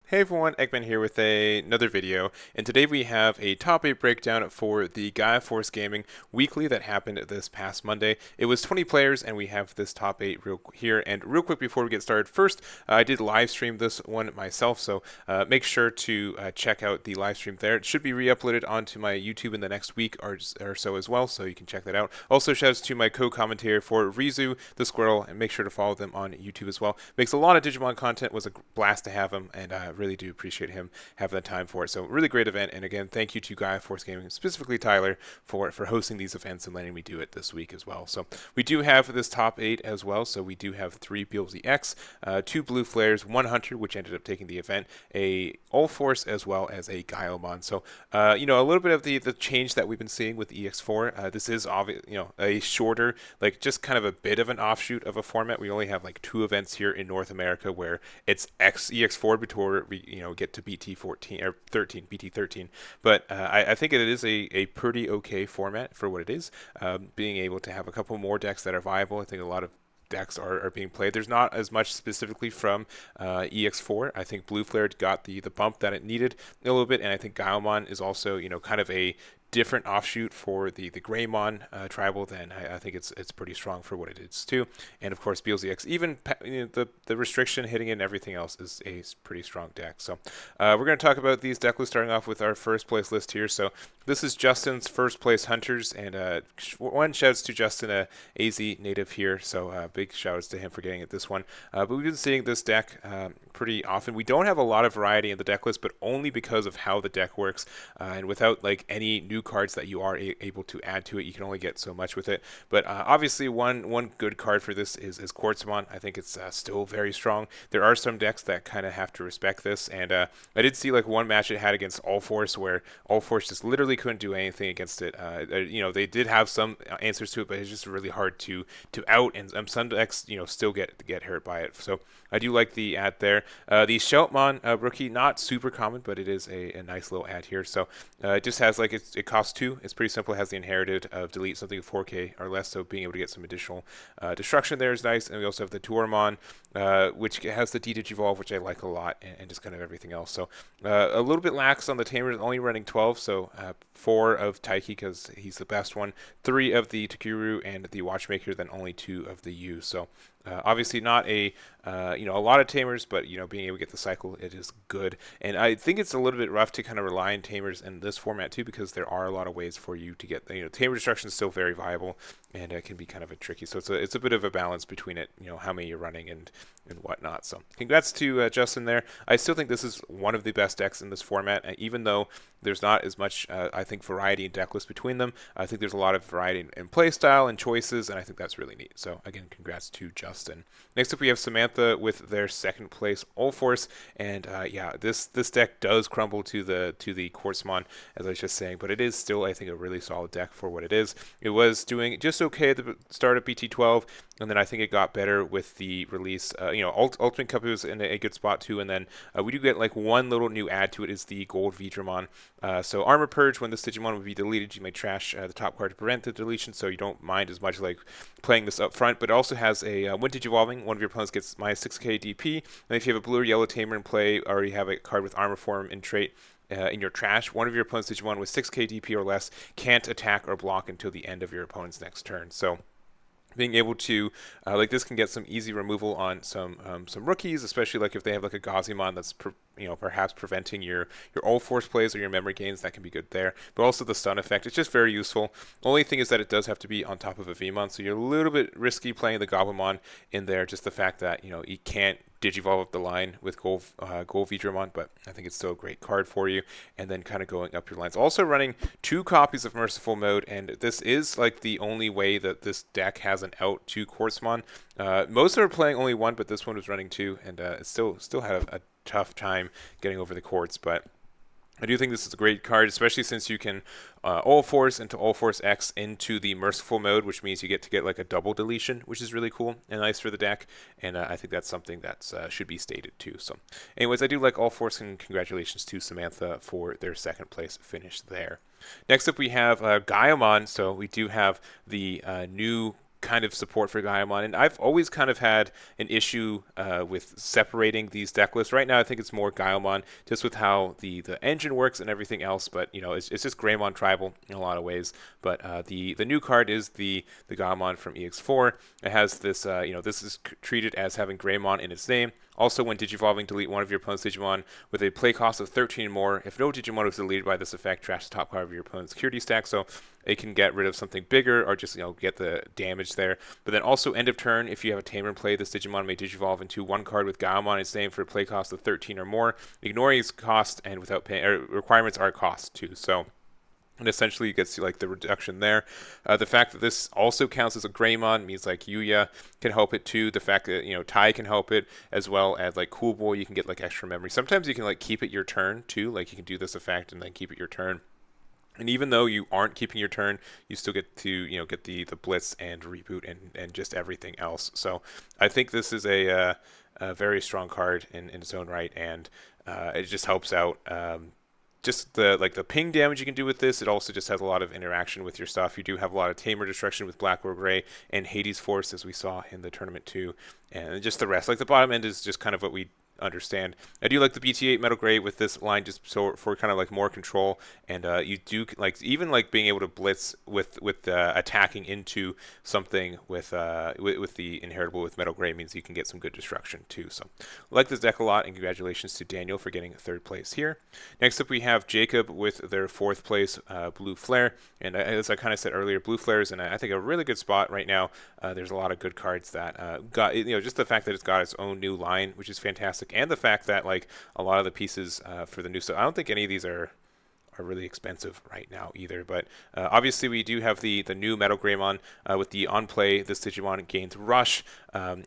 Hey everyone, Eggman here with another video, and today we have a top 8 breakdown for the Gaiomon Gaming Weekly that happened this past Monday. It was 20 players, and we have this top 8 here. And real quick before we get started, first, I did live stream this one myself, so make sure to check out the live stream there. It should be re-uploaded onto my YouTube in the next week or so as well, so you can check that out. Also, shouts to my co-commentator for Rizu, the squirrel, and make sure to follow them on YouTube as well. Makes a lot of Digimon content, was a blast to have him, and really do appreciate him having the time for it. So really great event, and again, thank you to Gaiomon Gaming, specifically Tyler, for hosting these events and letting me do it this week as well. So we do have this top 8 as well. So we do have 3 Beelzemon X, 2 Blue Flares, 1 Hunter, which ended up taking the event, a Ulforce, as well as a Gaiomon. So a little bit of the change that we've been seeing with EX04. This is obvious, a shorter, like just kind of a bit of an offshoot of a format. We only have like 2 events here in North America where it's EX4 before we get to BT14 or 13, BT13. But I think it is a pretty okay format for what it is. Being able to have a couple more decks that are viable, I think a lot of decks are being played. There's not as much specifically from EX4. I think Blue Flare got the bump that it needed a little bit, and I think Gaiomon is also kind of a different offshoot for the Greymon tribal. Then I think it's pretty strong for what it is too. And of course Beelzemon X, even the restriction hitting it and everything else is a pretty strong deck. So we're going to talk about these deck lists, starting off with our first place list here. So this is Justin's first place hunters, and one shouts to Justin, a AZ native here. So big shouts to him for getting it this one. But we've been seeing this deck pretty often. We don't have a lot of variety in the deck list, but only because of how the deck works, and without like any new cards that you are able to add to it, you can only get so much with it. But obviously one good card for this is Quartzmon. I think it's still very strong. There are some decks that kind of have to respect this, and I did see like one match it had against Ulforce where Ulforce just literally couldn't do anything against it. They did have some answers to it, but it's just really hard to out, and some decks still get hurt by it. So I do like the ad there. The Shoutmon rookie, not super common, but it is a nice little ad here. So it just has like it costs 2. It's pretty simple. It has the inherited of delete something 4K or less, so being able to get some additional destruction there is nice. And we also have the Tuormon, which has the D-Digivolve, which I like a lot, and just kind of everything else. So a little bit lax on the Tamers, only running 12, so 4 of Taiki because he's the best one, 3 of the Takuru and the Watchmaker, then only 2 of the Yu. So obviously not a lot of tamers, but being able to get the cycle, it is good. And I think it's a little bit rough to kind of rely on tamers in this format too, because there are a lot of ways for you to get tamer destruction is still very viable, and it can be kind of a tricky. So it's a bit of a balance between it, how many you're running and whatnot. So congrats to Justin there. I still think this is one of the best decks in this format, even though there's not as much, I think, variety in deck lists between them. I think there's a lot of variety in play style and choices, and I think that's really neat. So again, congrats to Justin. Next up, we have Samantha with their second place Ulforce, and this deck does crumble to the Quartzmon, as I was just saying, but it is still, I think, a really solid deck for what it is. It was doing just okay at the start of BT12, and then I think it got better with the release. Ultimate Cup was in a good spot too, and then we do get like one little new add to it is the Gold Beelzemon. So Armor Purge, when this Digimon would be deleted, you may trash the top card to prevent the deletion, so you don't mind as much like playing this up front. But it also has a when Digivolving, one of your opponents gets minus 6k DP, and if you have a blue or yellow Tamer in play, or you have a card with Armor Form in trait in your trash, one of your opponent's Digimon with 6k DP or less can't attack or block until the end of your opponent's next turn. So being able to this can get some easy removal on some rookies, especially like if they have like a Gaiomon that's perhaps preventing your Ulforce plays or your memory gains. That can be good there, but also the stun effect, it's just very useful. Only thing is that it does have to be on top of a Vmon, so you're a little bit risky playing the Gabumon in there, just the fact that you can't Digivolve up the line with Gold Beelzemon, but I think it's still a great card for you. And then kind of going up your lines. Also running 2 copies of Merciful Mode, and this is like the only way that this deck has an out to Quartzmon. Most are playing only 1, but this one was running 2, and it still had a tough time getting over the Quartz, but I do think this is a great card, especially since you can Ulforce into Ulforce X into the Merciful Mode, which means you get to get like a double deletion, which is really cool and nice for the deck. And I think that's something that should be stated too. So anyways, I do like Ulforce, and congratulations to Samantha for their second place finish there. Next up, we have Gaiomon. So we do have the new kind of support for Gaiomon, and I've always kind of had an issue with separating these deck lists. Right now, I think it's more Gaiomon, just with how the engine works and everything else. But it's just Greymon tribal in a lot of ways. But the new card is the Gaiomon from EX04. It has this this is treated as having Greymon in its name. Also, when Digivolving, delete one of your opponent's Digimon with a play cost of 13 or more. If no Digimon was deleted by this effect, trash the top card of your opponent's security stack. So it can get rid of something bigger or just get the damage there. But then also end of turn, if you have a Tamer in play, this Digimon may Digivolve into one card with Gaiomon in its name for a play cost of 13 or more. Ignoring its cost and without paying requirements are cost too. So. And essentially, you get to the reduction there. The fact that this also counts as a Greymon means Yuya can help it too. The fact that Tai can help it, as well as Cool Boy, you can get extra memory. Sometimes you can keep it your turn too. You can do this effect and then keep it your turn. And even though you aren't keeping your turn, you still get to get the blitz and reboot and just everything else. So I think this is a very strong card in its own right, and it just helps out. Just the ping damage you can do with this. It also just has a lot of interaction with your stuff. You do have a lot of Tamer destruction with Black Rogue Ray and Hades Force, as we saw in the tournament too, and just the rest. The bottom end is just kind of what we understand. I do like the BT8 Metal Gray with this line, just so for kind of more control, and you do even being able to blitz with attacking into something with the inheritable with Metal Gray means you can get some good destruction too. So I like this deck a lot, and congratulations to Daniel for getting third place here. Next up we have Jacob with their fourth place Blue Flare, and as I kind of said earlier, Blue Flare is in I think a really good spot right now. There's a lot of good cards that got just the fact that it's got its own new line, which is fantastic. And the fact that a lot of the pieces for the new stuff, I don't think any of these are really expensive right now either. But obviously we do have the new Metal Greymon with the on play. This Digimon gains Rush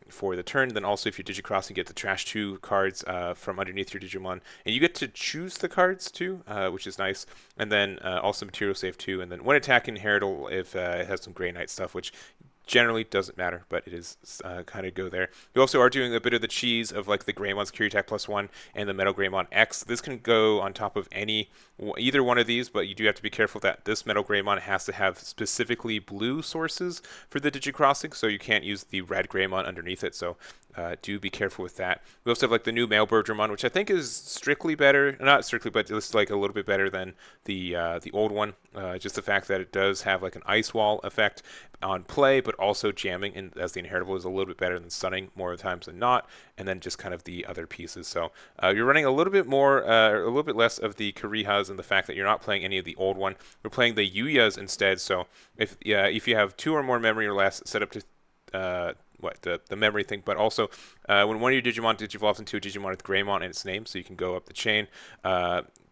for the turn. Then also if you Digicross, you get the Trash 2 cards from underneath your Digimon. And you get to choose the cards too, which is nice. And then also Material Save 2. And then when attacking Inheritable, if it has some Grey Knight stuff, which generally doesn't matter, but it is kind of go there. You also are doing a bit of the cheese of the Greymon Security Attack +1 and the Metal Greymon X. This can go on top of either one of these, but you do have to be careful that this Metal Greymon has to have specifically blue sources for the Digicrossing, so you can't use the red Greymon underneath it. So do be careful with that. We also have the new male Bergeron, which I think is strictly better, not strictly, but just a little bit better than the old one. Just the fact that it does have an ice wall effect on play, but also jamming, and as the inheritable is a little bit better than stunning more of the times than not, and then just kind of the other pieces. So you're running a little bit more, a little bit less of the Karihas, and the fact that you're not playing any of the old one. We're playing the Yuyas instead. So if you have 2 or more memory or less, set up to the memory thing, but also when one of your Digimon digivolves into a Digimon with Greymon in its name, so you can go up the chain.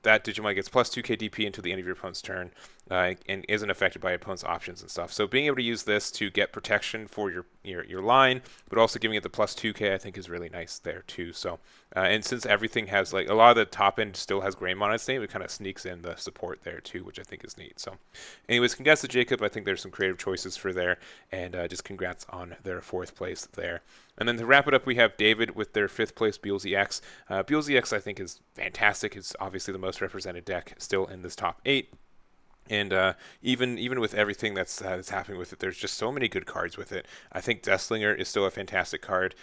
That Digimon gets plus 2k DP until the end of your opponent's turn, and isn't affected by opponent's options and stuff. So being able to use this to get protection for your line, but also giving it the plus 2k, I think is really nice there too. So and since everything has a lot of the top end still has Greymon in its name, it kind of sneaks in the support there too, which I think is neat. So anyways, congrats to Jacob. I think there's some creative choices for there, and just congrats on their fourth place there. And then to wrap it up, we have David with their fifth place Beelzemon. Beelzemon I think is fantastic. It's obviously the most represented deck still in this top 8. And even with everything that's happening with it, there's just so many good cards with it. I think Deathslinger is still a fantastic card.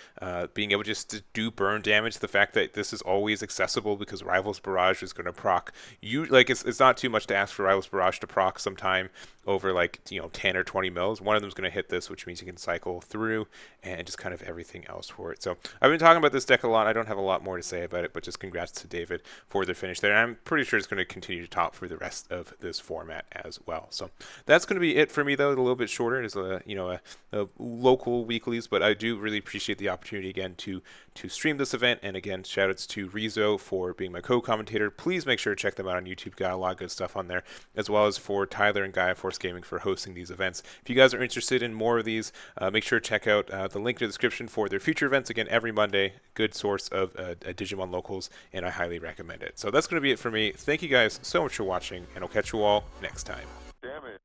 Being able just to do burn damage, the fact that this is always accessible because Rivals Barrage is going to proc. It's not too much to ask for Rivals Barrage to proc sometime over 10 or 20 mils. One of them is going to hit this, which means you can cycle through and just kind of everything else for it. So I've been talking about this deck a lot. I don't have a lot more to say about it, but just congrats to David for their finish there. And I'm pretty sure it's going to continue to top for the rest of this format as well. So that's going to be it for me, though. A little bit shorter. It's a local weeklies, but I do really appreciate the opportunity again to stream this event. And again, shout outs to Rizzo for being my co-commentator. Please make sure to check them out on YouTube. Got a lot of good stuff on there, as well as for Tyler and Gaiomon Gaming for hosting these events. If you guys are interested in more of these, make sure to check out the link in the description for their future events. Again, every Monday, good source of Digimon locals, and I highly recommend it. So that's going to be it for me. Thank you guys so much for watching, and I'll catch you all next time. Damn it.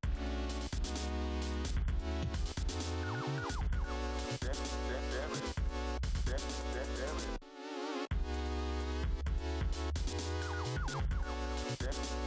Damn it.